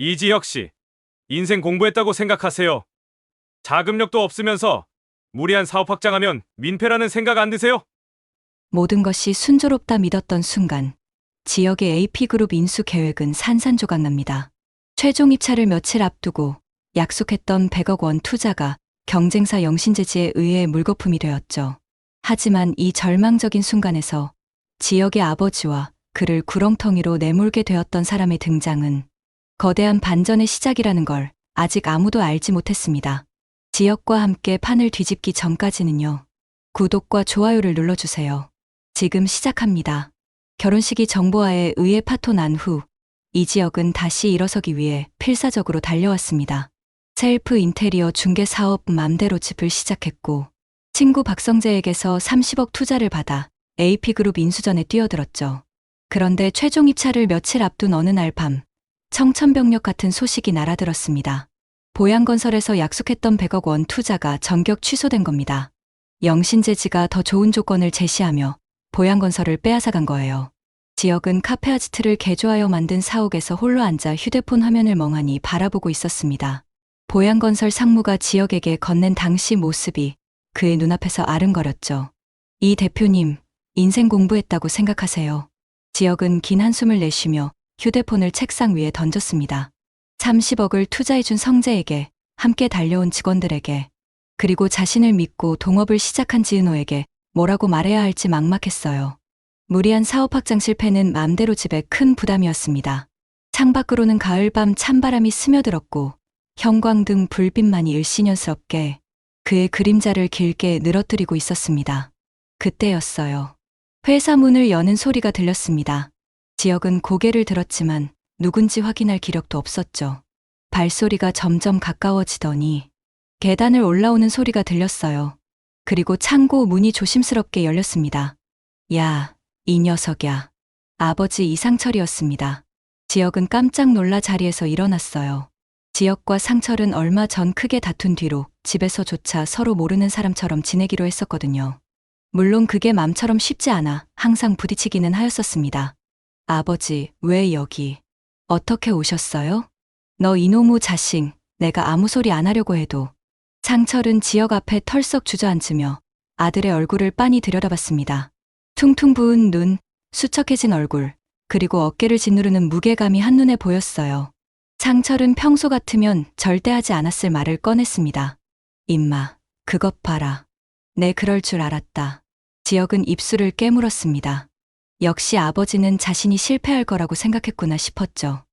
이지혁 씨, 인생 공부했다고 생각하세요? 자금력도 없으면서 무리한 사업 확장하면 민폐라는 생각 안 드세요? 모든 것이 순조롭다 믿었던 순간 지역의 AP그룹 인수 계획은 산산조각납니다. 최종 입찰을 며칠 앞두고 약속했던 100억 원 투자가 경쟁사 영신재지에 의해 물거품이 되었죠. 하지만 이 절망적인 순간에서 지역의 아버지와 그를 구렁텅이로 내몰게 되었던 사람의 등장은 거대한 반전의 시작이라는 걸 아직 아무도 알지 못했습니다. 지역과 함께 판을 뒤집기 전까지는요. 구독과 좋아요를 눌러주세요. 지금 시작합니다. 결혼식이 정보화에 의해 파토 난 후 이지혁은 다시 일어서기 위해 필사적으로 달려왔습니다. 셀프 인테리어 중개 사업 맘대로 집을 시작했고 친구 박성재에게서 30억 투자를 받아 AP그룹 인수전에 뛰어들었죠. 그런데 최종 입찰을 며칠 앞둔 어느 날 밤 청천벽력 같은 소식이 날아들었습니다. 보양건설에서 약속했던 100억 원 투자가 전격 취소된 겁니다. 영신재지가 더 좋은 조건을 제시하며 보양건설을 빼앗아간 거예요. 지역은 카페아지트를 개조하여 만든 사옥에서 홀로 앉아 휴대폰 화면을 멍하니 바라보고 있었습니다. 보양건설 상무가 지역에게 건넨 당시 모습이 그의 눈앞에서 아른거렸죠. 이 대표님, 인생 공부했다고 생각하세요? 지역은 긴 한숨을 내쉬며 휴대폰을 책상 위에 던졌습니다. 30억을 투자해준 성재에게, 함께 달려온 직원들에게, 그리고 자신을 믿고 동업을 시작한 지은호에게 뭐라고 말해야 할지 막막했어요. 무리한 사업 확장 실패는 맘대로 집에 큰 부담이었습니다. 창밖으로는 가을밤 찬바람이 스며들었고 형광등 불빛만이 일신연스럽게 그의 그림자를 길게 늘어뜨리고 있었습니다. 그때였어요. 회사 문을 여는 소리가 들렸습니다. 지역은 고개를 들었지만 누군지 확인할 기력도 없었죠. 발소리가 점점 가까워지더니 계단을 올라오는 소리가 들렸어요. 그리고 창고 문이 조심스럽게 열렸습니다. 야, 이 녀석이야. 아버지 이상철이었습니다. 지역은 깜짝 놀라 자리에서 일어났어요. 지역과 상철은 얼마 전 크게 다툰 뒤로 집에서조차 서로 모르는 사람처럼 지내기로 했었거든요. 물론 그게 맘처럼 쉽지 않아 항상 부딪히기는 하였었습니다. 아버지, 왜 여기? 어떻게 오셨어요? 너 이놈의 자식, 내가 아무 소리 안 하려고 해도. 상철은 지역 앞에 털썩 주저앉으며 아들의 얼굴을 빤히 들여다봤습니다. 퉁퉁 부은 눈, 수척해진 얼굴, 그리고 어깨를 짓누르는 무게감이 한눈에 보였어요. 상철은 평소 같으면 절대 하지 않았을 말을 꺼냈습니다. 임마, 그것 봐라. 내 그럴 줄 알았다. 지역은 입술을 깨물었습니다. 역시 아버지는 자신이 실패할 거라고 생각했구나 싶었죠.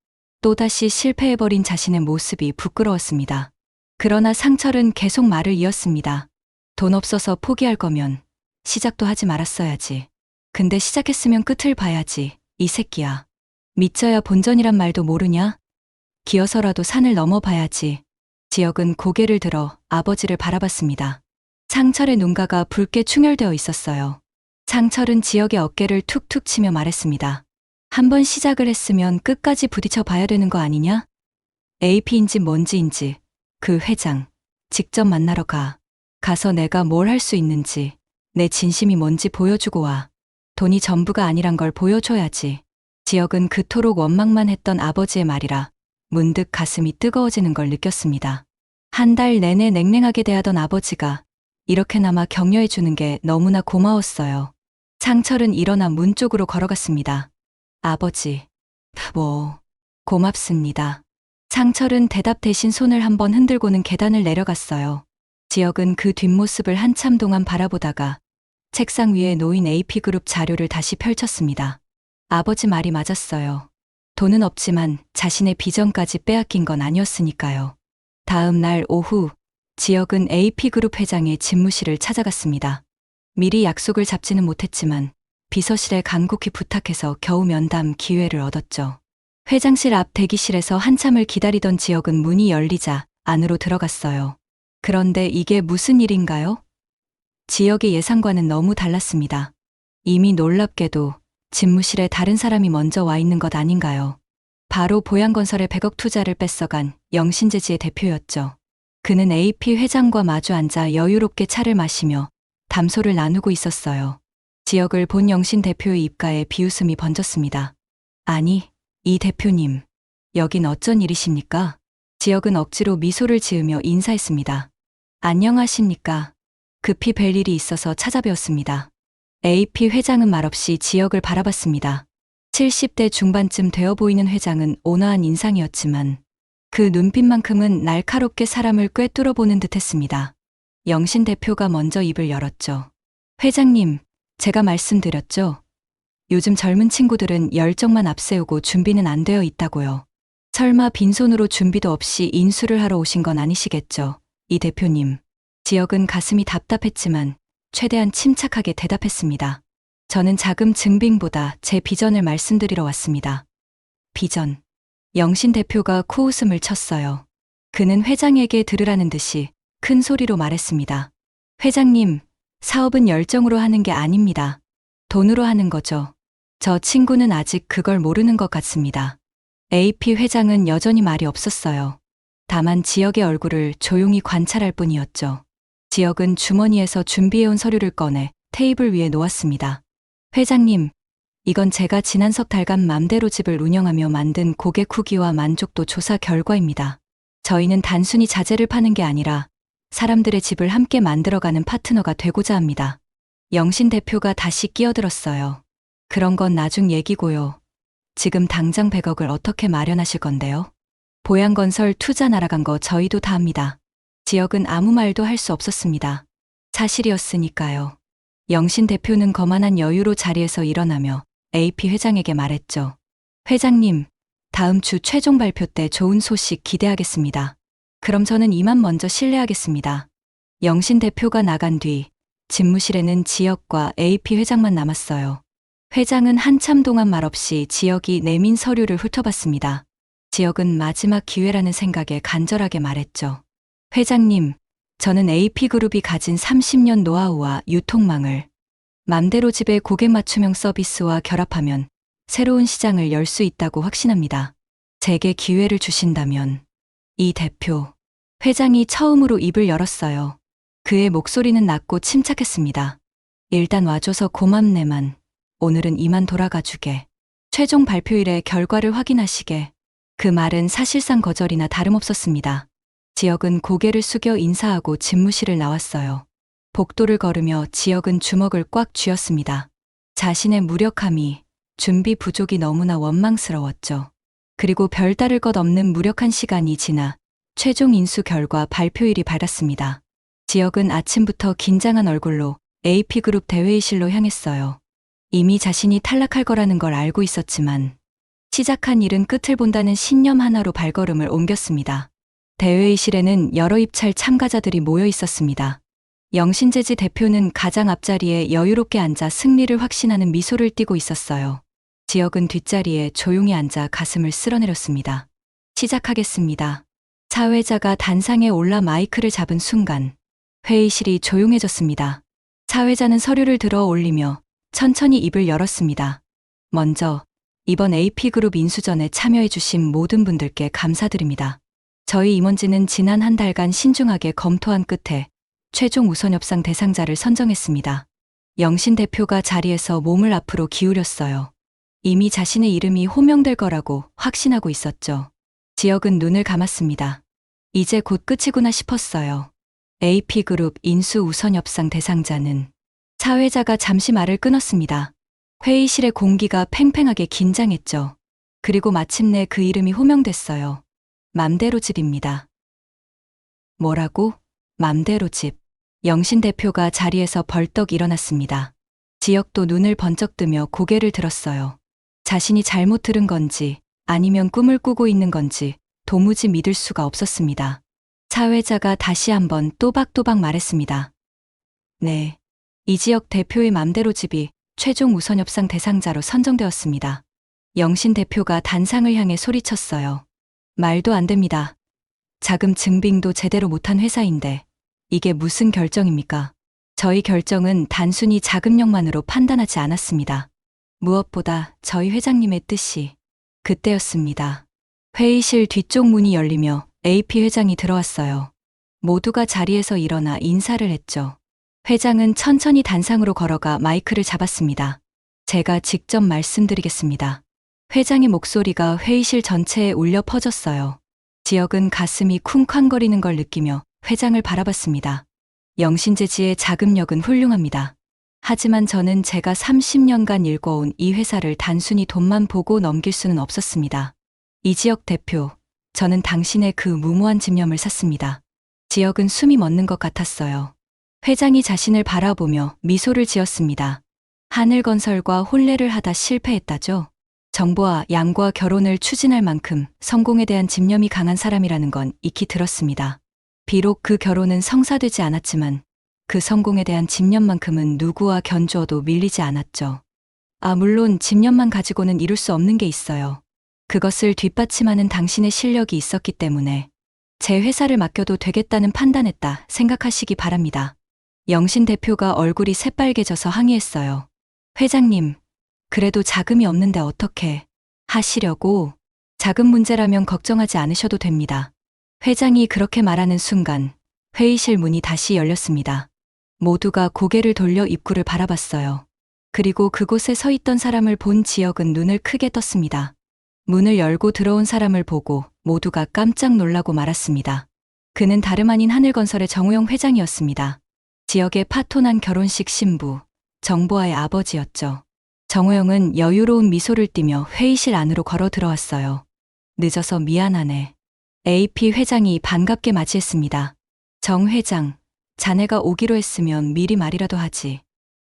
또다시 실패해버린 자신의 모습이 부끄러웠습니다. 그러나 상철은 계속 말을 이었습니다. 돈 없어서 포기할 거면 시작도 하지 말았어야지. 근데 시작했으면 끝을 봐야지. 이 새끼야. 믿져야 본전이란 말도 모르냐? 기어서라도 산을 넘어봐야지. 지역은 고개를 들어 아버지를 바라봤습니다. 상철의 눈가가 붉게 충혈되어 있었어요. 상철은 지역의 어깨를 툭툭 치며 말했습니다. 한번 시작을 했으면 끝까지 부딪혀 봐야 되는 거 아니냐? AP인지 뭔지인지 그 회장 직접 만나러 가. 가서 내가 뭘 할 수 있는지 내 진심이 뭔지 보여주고 와. 돈이 전부가 아니란 걸 보여줘야지. 지역은 그토록 원망만 했던 아버지의 말이라 문득 가슴이 뜨거워지는 걸 느꼈습니다. 한 달 내내 냉랭하게 대하던 아버지가 이렇게나마 격려해 주는 게 너무나 고마웠어요. 상철은 일어나 문 쪽으로 걸어갔습니다. 아버지, 고맙습니다. 상철은 대답 대신 손을 한번 흔들고는 계단을 내려갔어요. 지역은 그 뒷모습을 한참 동안 바라보다가 책상 위에 놓인 AP그룹 자료를 다시 펼쳤습니다. 아버지 말이 맞았어요. 돈은 없지만 자신의 비전까지 빼앗긴 건 아니었으니까요. 다음 날 오후, 지역은 AP그룹 회장의 집무실을 찾아갔습니다. 미리 약속을 잡지는 못했지만 비서실에 간곡히 부탁해서 겨우 면담 기회를 얻었죠. 회장실 앞 대기실에서 한참을 기다리던 지역은 문이 열리자 안으로 들어갔어요. 그런데 이게 무슨 일인가요? 지역의 예상과는 너무 달랐습니다. 이미 놀랍게도 집무실에 다른 사람이 먼저 와 있는 것 아닌가요? 바로 보양건설의 100억 투자를 뺏어간 영신재지의 대표였죠. 그는 AP 회장과 마주 앉아 여유롭게 차를 마시며 담소를 나누고 있었어요. 지역을 본 영신 대표의 입가에 비웃음이 번졌습니다. 아니, 이 대표님. 여긴 어쩐 일이십니까? 지역은 억지로 미소를 지으며 인사했습니다. 안녕하십니까? 급히 뵐 일이 있어서 찾아뵈었습니다. AP 회장은 말없이 지역을 바라봤습니다. 70대 중반쯤 되어 보이는 회장은 온화한 인상이었지만 그 눈빛만큼은 날카롭게 사람을 꿰뚫어 보는 듯했습니다. 영신 대표가 먼저 입을 열었죠. 회장님, 제가 말씀드렸죠. 요즘 젊은 친구들은 열정만 앞세우고 준비는 안 되어 있다고요. 설마 빈손으로 준비도 없이 인수를 하러 오신 건 아니시겠죠, 이 대표님. 지역은 가슴이 답답했지만 최대한 침착하게 대답했습니다. 저는 자금 증빙보다 제 비전을 말씀드리러 왔습니다. 비전. 영신 대표가 코웃음을 쳤어요. 그는 회장에게 들으라는 듯이 큰 소리로 말했습니다. 회장님, 사업은 열정으로 하는 게 아닙니다. 돈으로 하는 거죠. 저 친구는 아직 그걸 모르는 것 같습니다. AP 회장은 여전히 말이 없었어요. 다만 지역의 얼굴을 조용히 관찰할 뿐이었죠. 지역은 주머니에서 준비해온 서류를 꺼내 테이블 위에 놓았습니다. 회장님, 이건 제가 지난 석 달간 맘대로 집을 운영하며 만든 고객 후기와 만족도 조사 결과입니다. 저희는 단순히 자재를 파는 게 아니라 사람들의 집을 함께 만들어가는 파트너가 되고자 합니다. 영신 대표가 다시 끼어들었어요. 그런 건 나중 얘기고요. 지금 당장 100억을 어떻게 마련하실 건데요? 보양건설 투자 날아간 거 저희도 다 합니다. 지역은 아무 말도 할 수 없었습니다. 사실이었으니까요. 영신 대표는 거만한 여유로 자리에서 일어나며 AP 회장에게 말했죠. 회장님, 다음 주 최종 발표 때 좋은 소식 기대하겠습니다. 그럼 저는 이만 먼저 실례하겠습니다. 영신 대표가 나간 뒤 집무실에는 지역과 AP 회장만 남았어요. 회장은 한참 동안 말없이 지역이 내민 서류를 훑어봤습니다. 지역은 마지막 기회라는 생각에 간절하게 말했죠. 회장님, 저는 AP그룹이 가진 30년 노하우와 유통망을 맘대로 집의 고객 맞춤형 서비스와 결합하면 새로운 시장을 열 수 있다고 확신합니다. 제게 기회를 주신다면. 이 대표, 회장이 처음으로 입을 열었어요. 그의 목소리는 낮고 침착했습니다. 일단 와줘서 고맙네만. 오늘은 이만 돌아가 주게. 최종 발표일에 결과를 확인하시게. 그 말은 사실상 거절이나 다름없었습니다. 지역은 고개를 숙여 인사하고 집무실을 나왔어요. 복도를 걸으며 지역은 주먹을 꽉 쥐었습니다. 자신의 무력함이, 준비 부족이 너무나 원망스러웠죠. 그리고 별다를 것 없는 무력한 시간이 지나 최종 인수 결과 발표일이 밝았습니다. 지역은 아침부터 긴장한 얼굴로 AP그룹 대회의실로 향했어요. 이미 자신이 탈락할 거라는 걸 알고 있었지만 시작한 일은 끝을 본다는 신념 하나로 발걸음을 옮겼습니다. 대회의실에는 여러 입찰 참가자들이 모여 있었습니다. 영신재지 대표는 가장 앞자리에 여유롭게 앉아 승리를 확신하는 미소를 띠고 있었어요. 지역은 뒷자리에 조용히 앉아 가슴을 쓸어내렸습니다. 시작하겠습니다. 사회자가 단상에 올라 마이크를 잡은 순간 회의실이 조용해졌습니다. 사회자는 서류를 들어 올리며 천천히 입을 열었습니다. 먼저 이번 AP그룹 인수전에 참여해주신 모든 분들께 감사드립니다. 저희 임원진은 지난 한 달간 신중하게 검토한 끝에 최종 우선협상 대상자를 선정했습니다. 영신 대표가 자리에서 몸을 앞으로 기울였어요. 이미 자신의 이름이 호명될 거라고 확신하고 있었죠. 지역은 눈을 감았습니다. 이제 곧 끝이구나 싶었어요. AP그룹 인수 우선협상 대상자는 사회자가 잠시 말을 끊었습니다. 회의실의 공기가 팽팽하게 긴장했죠. 그리고 마침내 그 이름이 호명됐어요. 맘대로 집입니다. 뭐라고? 맘대로 집. 영신 대표가 자리에서 벌떡 일어났습니다. 지역도 눈을 번쩍 뜨며 고개를 들었어요. 자신이 잘못 들은 건지 아니면 꿈을 꾸고 있는 건지 도무지 믿을 수가 없었습니다. 사회자가 다시 한번 또박또박 말했습니다. 네. 이 지역 대표의 맘대로 집이 최종 우선협상 대상자로 선정되었습니다. 영신 대표가 단상을 향해 소리쳤어요. 말도 안 됩니다. 자금 증빙도 제대로 못한 회사인데 이게 무슨 결정입니까? 저희 결정은 단순히 자금력만으로 판단하지 않았습니다. 무엇보다 저희 회장님의 뜻이 그때였습니다. 회의실 뒤쪽 문이 열리며 AP 회장이 들어왔어요. 모두가 자리에서 일어나 인사를 했죠. 회장은 천천히 단상으로 걸어가 마이크를 잡았습니다. 제가 직접 말씀드리겠습니다. 회장의 목소리가 회의실 전체에 울려 퍼졌어요. 지역은 가슴이 쿵쾅거리는 걸 느끼며 회장을 바라봤습니다. 영신제지의 자금력은 훌륭합니다. 하지만 저는 제가 30년간 일궈온 이 회사를 단순히 돈만 보고 넘길 수는 없었습니다. 이지혁 대표, 저는 당신의 그 무모한 집념을 샀습니다. 지역은 숨이 멎는 것 같았어요. 회장이 자신을 바라보며 미소를 지었습니다. 하늘건설과 혼례를 하다 실패했다죠? 정보와 양과 결혼을 추진할 만큼 성공에 대한 집념이 강한 사람이라는 건 익히 들었습니다. 비록 그 결혼은 성사되지 않았지만 그 성공에 대한 집념만큼은 누구와 견주어도 밀리지 않았죠. 물론 집념만 가지고는 이룰 수 없는 게 있어요. 그것을 뒷받침하는 당신의 실력이 있었기 때문에 제 회사를 맡겨도 되겠다는 판단했다 생각하시기 바랍니다. 영신 대표가 얼굴이 새빨개져서 항의했어요. 회장님, 그래도 자금이 없는데 어떻게 하시려고? 자금 문제라면 걱정하지 않으셔도 됩니다. 회장이 그렇게 말하는 순간 회의실 문이 다시 열렸습니다. 모두가 고개를 돌려 입구를 바라봤어요. 그리고 그곳에 서 있던 사람을 본 지역은 눈을 크게 떴습니다. 문을 열고 들어온 사람을 보고 모두가 깜짝 놀라고 말았습니다. 그는 다름 아닌 하늘건설의 정우영 회장이었습니다. 지역의 파토난 결혼식 신부, 정보아의 아버지였죠. 정우영은 여유로운 미소를 띠며 회의실 안으로 걸어 들어왔어요. 늦어서 미안하네. AP 회장이 반갑게 맞이했습니다. 정 회장, 자네가 오기로 했으면 미리 말이라도 하지.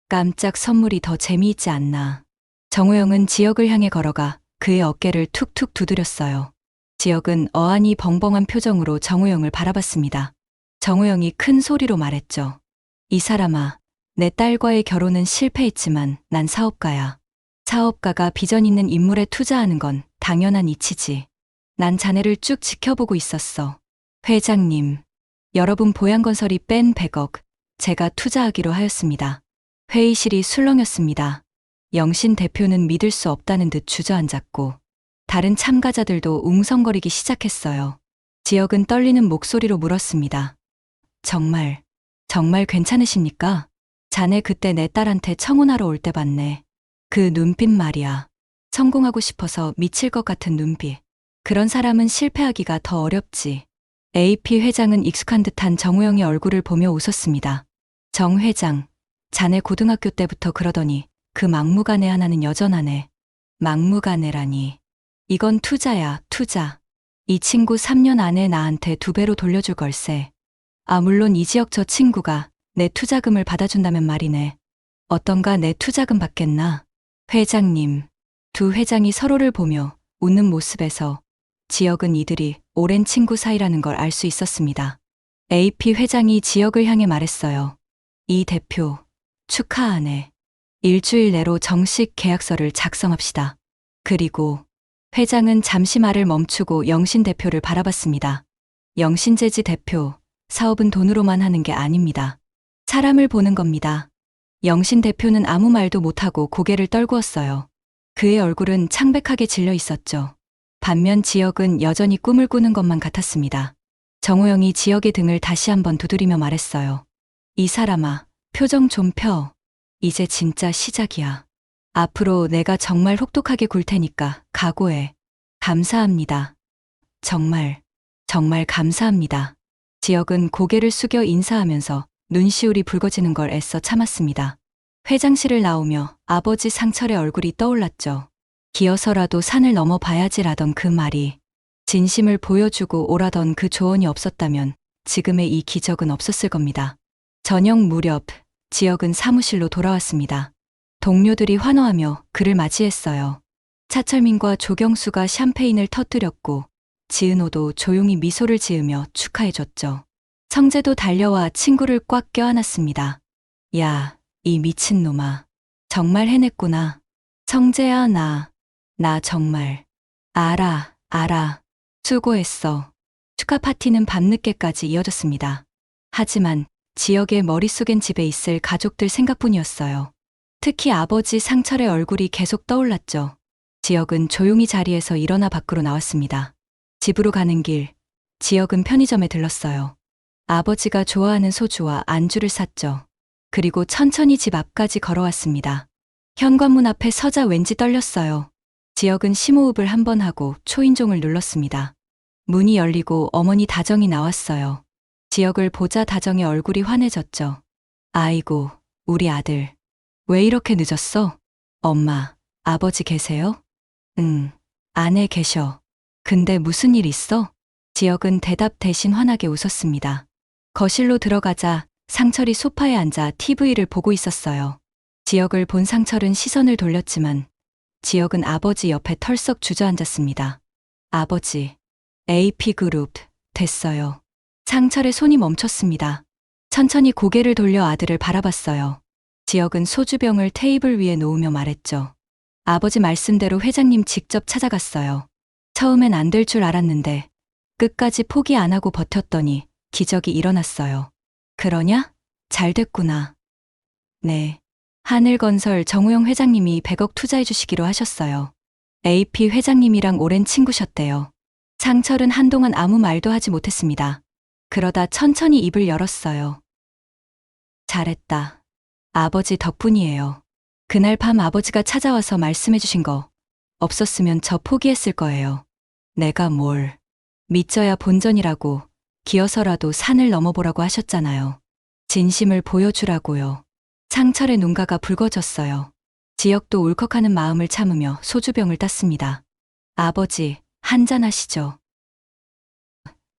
깜짝 선물이 더 재미있지 않나. 정우영은 지역을 향해 걸어가 그의 어깨를 툭툭 두드렸어요. 지역은 어안이 벙벙한 표정으로 정우영을 바라봤습니다. 정우영이 큰 소리로 말했죠. 이 사람아, 내 딸과의 결혼은 실패했지만 난 사업가야. 사업가가 비전 있는 인물에 투자하는 건 당연한 이치지. 난 자네를 쭉 지켜보고 있었어. 회장님, 여러분 보양건설이 뺀 100억, 제가 투자하기로 하였습니다. 회의실이 술렁였습니다. 영신 대표는 믿을 수 없다는 듯 주저앉았고, 다른 참가자들도 웅성거리기 시작했어요. 지역은 떨리는 목소리로 물었습니다. 정말 괜찮으십니까? 자네 그때 내 딸한테 청혼하러 올 때 봤네. 그 눈빛 말이야. 성공하고 싶어서 미칠 것 같은 눈빛. 그런 사람은 실패하기가 더 어렵지. AP 회장은 익숙한 듯한 정우영의 얼굴을 보며 웃었습니다. 정 회장, 자네 고등학교 때부터 그러더니 그 막무가내 하나는 여전하네. 막무가내라니. 이건 투자야, 투자. 이 친구 3년 안에 나한테 2배로 돌려줄 걸세. 물론 이 지역 저 친구가 내 투자금을 받아준다면 말이네. 어떤가 내 투자금 받겠나? 회장님. 두 회장이 서로를 보며 웃는 모습에서 지역은 이들이 오랜 친구 사이라는 걸 알 수 있었습니다. AP 회장이 지역을 향해 말했어요. 이 대표, 축하하네. 일주일 내로 정식 계약서를 작성합시다. 그리고 회장은 잠시 말을 멈추고 영신 대표를 바라봤습니다. 영신제지 대표, 사업은 돈으로만 하는 게 아닙니다. 사람을 보는 겁니다. 영신 대표는 아무 말도 못하고 고개를 떨구었어요. 그의 얼굴은 창백하게 질려 있었죠. 반면 지역은 여전히 꿈을 꾸는 것만 같았습니다. 정우영이 지역의 등을 다시 한번 두드리며 말했어요. 이 사람아, 표정 좀 펴. 이제 진짜 시작이야. 앞으로 내가 정말 혹독하게 굴 테니까 각오해. 감사합니다. 정말 감사합니다. 지역은 고개를 숙여 인사하면서 눈시울이 붉어지는 걸 애써 참았습니다. 회장실을 나오며 아버지 상철의 얼굴이 떠올랐죠. 기어서라도 산을 넘어봐야지라던 그 말이, 진심을 보여주고 오라던 그 조언이 없었다면 지금의 이 기적은 없었을 겁니다. 저녁 무렵 지역은 사무실로 돌아왔습니다. 동료들이 환호하며 그를 맞이했어요. 차철민과 조경수가 샴페인을 터뜨렸고 지은호도 조용히 미소를 지으며 축하해줬죠. 성재도 달려와 친구를 꽉 껴안았습니다. 야, 이 미친놈아. 정말 해냈구나. 성재야, 나 정말. 알아. 수고했어. 축하 파티는 밤늦게까지 이어졌습니다. 하지만 지역의 머릿속엔 집에 있을 가족들 생각뿐이었어요. 특히 아버지 상철의 얼굴이 계속 떠올랐죠. 지역은 조용히 자리에서 일어나 밖으로 나왔습니다. 집으로 가는 길, 지역은 편의점에 들렀어요. 아버지가 좋아하는 소주와 안주를 샀죠. 그리고 천천히 집 앞까지 걸어왔습니다. 현관문 앞에 서자 왠지 떨렸어요. 지역은 심호흡을 한 번 하고 초인종을 눌렀습니다. 문이 열리고 어머니 다정이 나왔어요. 지역을 보자 다정의 얼굴이 환해졌죠. 아이고, 우리 아들. 왜 이렇게 늦었어? 엄마, 아버지 계세요? 응, 안에 계셔. 근데 무슨 일 있어? 지역은 대답 대신 환하게 웃었습니다. 거실로 들어가자 상철이 소파에 앉아 TV를 보고 있었어요. 지역을 본 상철은 시선을 돌렸지만 지역은 아버지 옆에 털썩 주저앉았습니다. 아버지, AP그룹 됐어요. 상철의 손이 멈췄습니다. 천천히 고개를 돌려 아들을 바라봤어요. 지역은 소주병을 테이블 위에 놓으며 말했죠. 아버지 말씀대로 회장님 직접 찾아갔어요. 처음엔 안 될 줄 알았는데 끝까지 포기 안 하고 버텼더니 기적이 일어났어요. 그러냐? 잘 됐구나. 네. 하늘건설 정우영 회장님이 100억 투자해 주시기로 하셨어요. AP 회장님이랑 오랜 친구셨대요. 상철은 한동안 아무 말도 하지 못했습니다. 그러다 천천히 입을 열었어요. 잘했다. 아버지 덕분이에요. 그날 밤 아버지가 찾아와서 말씀해 주신 거 없었으면 저 포기했을 거예요. 내가 뭘. 믿져야 본전이라고 기어서라도 산을 넘어보라고 하셨잖아요. 진심을 보여주라고요. 상철의 눈가가 붉어졌어요. 지역도 울컥하는 마음을 참으며 소주병을 땄습니다. 아버지, 한잔하시죠.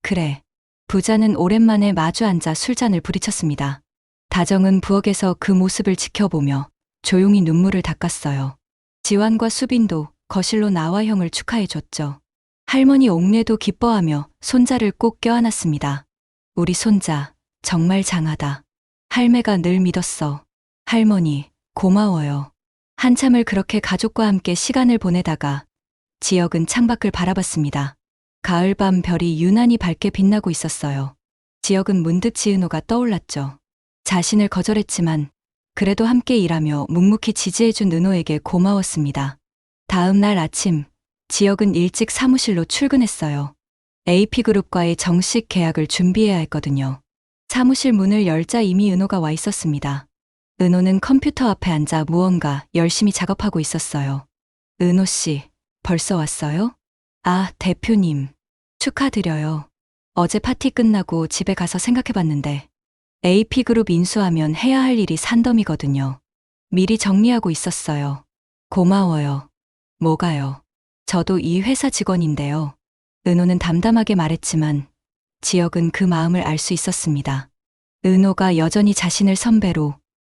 그래. 부자는 오랜만에 마주 앉아 술잔을 부리쳤습니다. 다정은 부엌에서 그 모습을 지켜보며 조용히 눈물을 닦았어요. 지환과 수빈도 거실로 나와 형을 축하해줬죠. 할머니 옥내도 기뻐하며 손자를 꼭 껴안았습니다. 우리 손자, 정말 장하다. 할매가 늘 믿었어. 할머니, 고마워요. 한참을 그렇게 가족과 함께 시간을 보내다가 지역은 창밖을 바라봤습니다. 가을밤 별이 유난히 밝게 빛나고 있었어요. 지역은 문득 지은호가 떠올랐죠. 자신을 거절했지만 그래도 함께 일하며 묵묵히 지지해준 은호에게 고마웠습니다. 다음 날 아침, 지역은 일찍 사무실로 출근했어요. AP그룹과의 정식 계약을 준비해야 했거든요. 사무실 문을 열자 이미 은호가 와 있었습니다. 은호는 컴퓨터 앞에 앉아 무언가 열심히 작업하고 있었어요. 은호 씨, 벌써 왔어요? 아, 대표님. 축하드려요. 어제 파티 끝나고 집에 가서 생각해봤는데 AP그룹 인수하면 해야 할 일이 산더미거든요. 미리 정리하고 있었어요. 고마워요. 뭐가요? 저도 이 회사 직원인데요. 은호는 담담하게 말했지만 지역은 그 마음을 알 수 있었습니다. 은호가 여전히 자신을 선배로,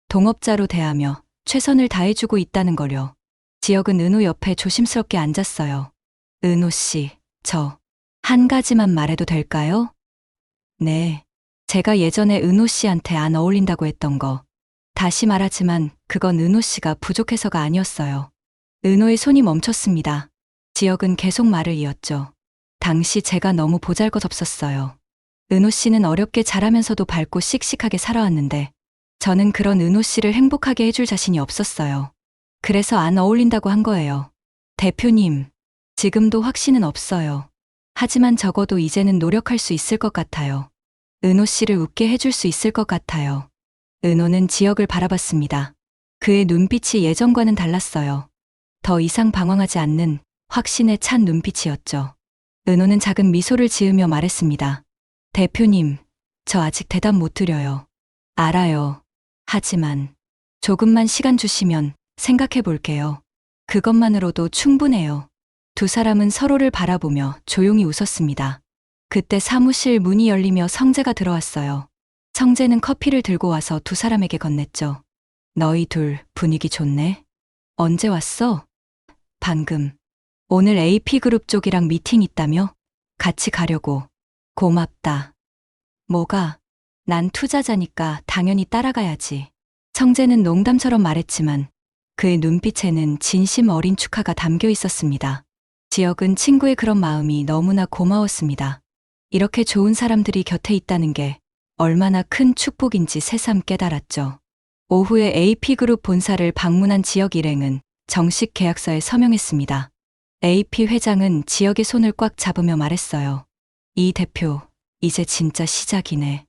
동업자로 대하며 최선을 다해주고 있다는 걸요. 지역은 은호 옆에 조심스럽게 앉았어요. 은호 씨, 저 한 가지만 말해도 될까요? 네. 제가 예전에 은호 씨한테 안 어울린다고 했던 거. 다시 말하지만 그건 은호 씨가 부족해서가 아니었어요. 은호의 손이 멈췄습니다. 지역은 계속 말을 이었죠. 당시 제가 너무 보잘것없었어요. 은호 씨는 어렵게 자라면서도 밝고 씩씩하게 살아왔는데 저는 그런 은호 씨를 행복하게 해줄 자신이 없었어요. 그래서 안 어울린다고 한 거예요. 대표님, 지금도 확신은 없어요. 하지만 적어도 이제는 노력할 수 있을 것 같아요. 은호 씨를 웃게 해줄 수 있을 것 같아요. 은호는 지역을 바라봤습니다. 그의 눈빛이 예전과는 달랐어요. 더 이상 방황하지 않는 확신에 찬 눈빛이었죠. 은호는 작은 미소를 지으며 말했습니다. 대표님, 저 아직 대답 못 드려요. 알아요. 하지만 조금만 시간 주시면 생각해 볼게요. 그것만으로도 충분해요. 두 사람은 서로를 바라보며 조용히 웃었습니다. 그때 사무실 문이 열리며 성재가 들어왔어요. 성재는 커피를 들고 와서 두 사람에게 건넸죠. 너희 둘 분위기 좋네. 언제 왔어? 방금. 오늘 AP그룹 쪽이랑 미팅 있다며? 같이 가려고. 고맙다. 뭐가? 난 투자자니까 당연히 따라가야지. 성재는 농담처럼 말했지만 그의 눈빛에는 진심 어린 축하가 담겨 있었습니다. 지역은 친구의 그런 마음이 너무나 고마웠습니다. 이렇게 좋은 사람들이 곁에 있다는 게 얼마나 큰 축복인지 새삼 깨달았죠. 오후에 AP그룹 본사를 방문한 지역 일행은 정식 계약서에 서명했습니다. AP 회장은 지역의 손을 꽉 잡으며 말했어요. 이 대표, 이제 진짜 시작이네.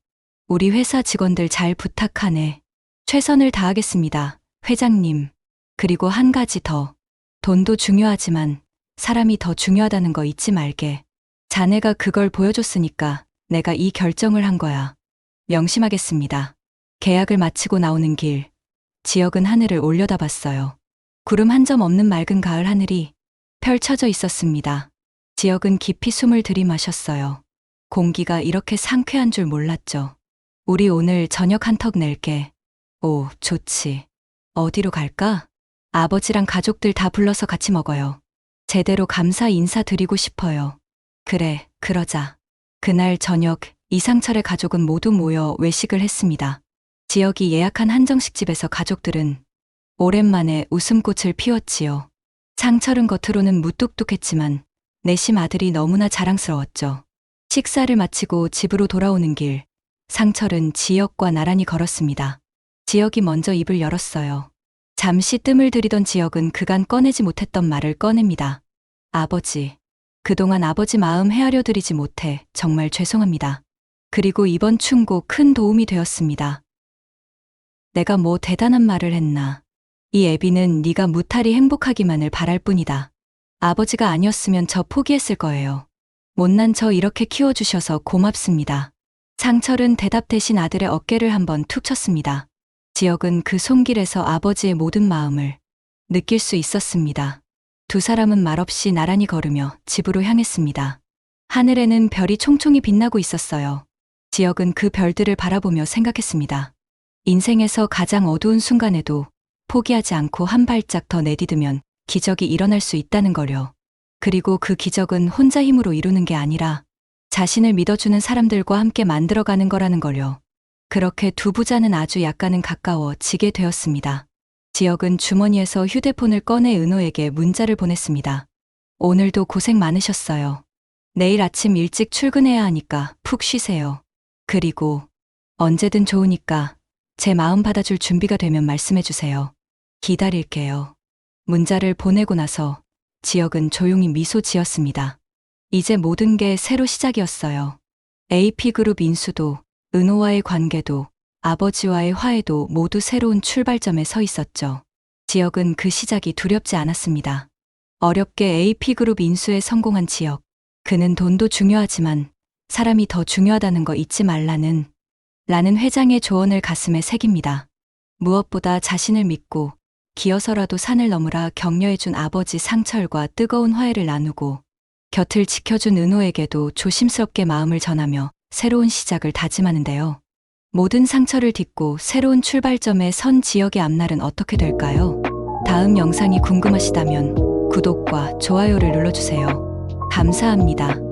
우리 회사 직원들 잘 부탁하네. 최선을 다하겠습니다, 회장님. 그리고 한 가지 더. 돈도 중요하지만 사람이 더 중요하다는 거 잊지 말게. 자네가 그걸 보여줬으니까 내가 이 결정을 한 거야. 명심하겠습니다. 계약을 마치고 나오는 길, 지역은 하늘을 올려다봤어요. 구름 한 점 없는 맑은 가을 하늘이 펼쳐져 있었습니다. 지역은 깊이 숨을 들이마셨어요. 공기가 이렇게 상쾌한 줄 몰랐죠. 우리 오늘 저녁 한턱 낼게. 오, 좋지. 어디로 갈까? 아버지랑 가족들 다 불러서 같이 먹어요. 제대로 감사 인사드리고 싶어요. 그래, 그러자. 그날 저녁 이상철의 가족은 모두 모여 외식을 했습니다. 지역이 예약한 한정식 집에서 가족들은 오랜만에 웃음꽃을 피웠지요. 상철은 겉으로는 무뚝뚝했지만 내심 아들이 너무나 자랑스러웠죠. 식사를 마치고 집으로 돌아오는 길, 상철은 지역과 나란히 걸었습니다. 지역이 먼저 입을 열었어요. 잠시 뜸을 들이던 지역은 그간 꺼내지 못했던 말을 꺼냅니다. 아버지, 그동안 아버지 마음 헤아려 드리지 못해 정말 죄송합니다. 그리고 이번 충고 큰 도움이 되었습니다. 내가 뭐 대단한 말을 했나. 이 애비는 네가 무탈히 행복하기만을 바랄 뿐이다. 아버지가 아니었으면 저 포기했을 거예요. 못난 저 이렇게 키워주셔서 고맙습니다. 상철은 대답 대신 아들의 어깨를 한번 툭 쳤습니다. 지역은 그 손길에서 아버지의 모든 마음을 느낄 수 있었습니다. 두 사람은 말없이 나란히 걸으며 집으로 향했습니다. 하늘에는 별이 총총히 빛나고 있었어요. 지역은 그 별들을 바라보며 생각했습니다. 인생에서 가장 어두운 순간에도 포기하지 않고 한 발짝 더 내디디면 기적이 일어날 수 있다는 거려. 그리고 그 기적은 혼자 힘으로 이루는 게 아니라 자신을 믿어주는 사람들과 함께 만들어가는 거라는 거려. 그렇게 두 부자는 아주 약간은 가까워지게 되었습니다. 지역은 주머니에서 휴대폰을 꺼내 은호에게 문자를 보냈습니다. 오늘도 고생 많으셨어요. 내일 아침 일찍 출근해야 하니까 푹 쉬세요. 그리고 언제든 좋으니까 제 마음 받아줄 준비가 되면 말씀해주세요. 기다릴게요. 문자를 보내고 나서 지역은 조용히 미소 지었습니다. 이제 모든 게 새로 시작이었어요. AP그룹 인수도, 은호와의 관계도, 아버지와의 화해도 모두 새로운 출발점에 서 있었죠. 지역은 그 시작이 두렵지 않았습니다. 어렵게 AP그룹 인수에 성공한 지역. 그는 돈도 중요하지만 사람이 더 중요하다는 거 잊지 말라는 회장의 조언을 가슴에 새깁니다. 무엇보다 자신을 믿고 기어서라도 산을 넘으라 격려해준 아버지 상철과 뜨거운 화해를 나누고 곁을 지켜준 은호에게도 조심스럽게 마음을 전하며 새로운 시작을 다짐하는데요. 모든 상처를 딛고 새로운 출발점에 선 지역의 앞날은 어떻게 될까요? 다음 영상이 궁금하시다면 구독과 좋아요를 눌러주세요. 감사합니다.